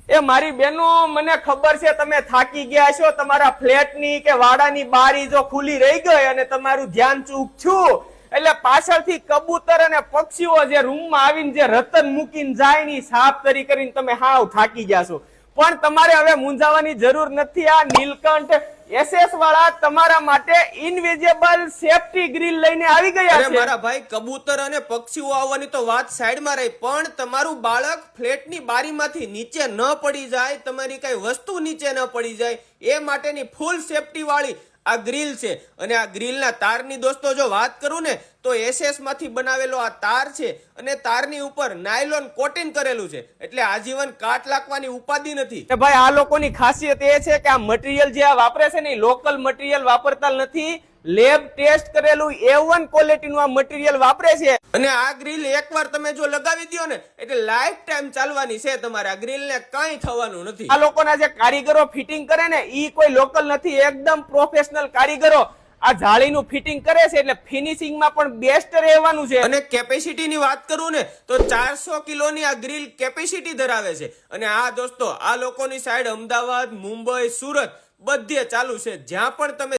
એ મારી બેનો, મને ખબર છે તમે થાકી ગયા છો, તમારા ફ્લેટની કે વાડાની બારી જો ખુલ્લી રહી ગઈ અને તમારું ધ્યાન ચૂક છું એટલે પાછળથી કબૂતર અને પક્ષીઓ જે રૂમમાં આવીને જે રતન મૂકીને જાય ની સાફ કરીને તમે હાવ થાકી ગયા છો. પણ તમારે હવે મૂંઝાવાની જરૂર નથી. આ નીલકંઠ એસએસ વાળા તમારા માટે ઇનવિઝિબલ સેફટી ગ્રીલ લઈને આવી ગયા છે. મારા ભાઈ, કબૂતર અને પક્ષીઓ આવવાની તો વાત સાઈડમાં રહી, પણ તમારું બાળક ફ્લેટની બારીમાંથી નીચે ન પડી જાય, તમારી કઈ વસ્તુ નીચે ન પડી જાય એ માટેની ફૂલ સેફટી વાળી આ ગ્રીલ છે. અને આ ગ્રીલના તારની દોસ્તો જો વાત કરું ને તો એસએસ માંથી બનાવેલો આ તાર છે અને તારની ઉપર નાયલોન કોટિંગ કરેલું છે, એટલે આજીવન કાટ લાગવાની ઉપાધિ નથી. ભાઈ, આ લોકોની ખાસિયત એ છે કે આ મટીરીયલ જે આ વાપરે છે ને લોકલ મટીરીયલ વાપરતા નથી, લેબ ટેસ્ટ કરેલું A1 ક્વોલિટીનું આ મટીરીયલ વાપરે છે. અને આ ગ્રીલ એકવાર તમે જો લગાવી દો ને એટલે લાઈફ ટાઈમ ચાલવાની છે તમારે. આ ગ્રીલને કંઈ થવાનું નથી. આ લોકોના જે કારીગરો ફિટિંગ કરે ને ઈ કોઈ લોકલ નથી, એકદમ પ્રોફેશનલ કારીગરો આ જાળીનું ફિટિંગ કરે છે, એટલે ફિનિશિંગમાં પણ બેસ્ટ રહેવાનું છે. અને કેપેસિટીની વાત કરું ને તો 400 કિલોની આ ગ્રીલ કેપેસિટી ધરાવે છે. અને આ દોસ્તો, આ લોકોની સાઈડ અમદાવાદ, મુંબઈ, સુરત બધે ચાલુ છે. જ્યાં પણ તમે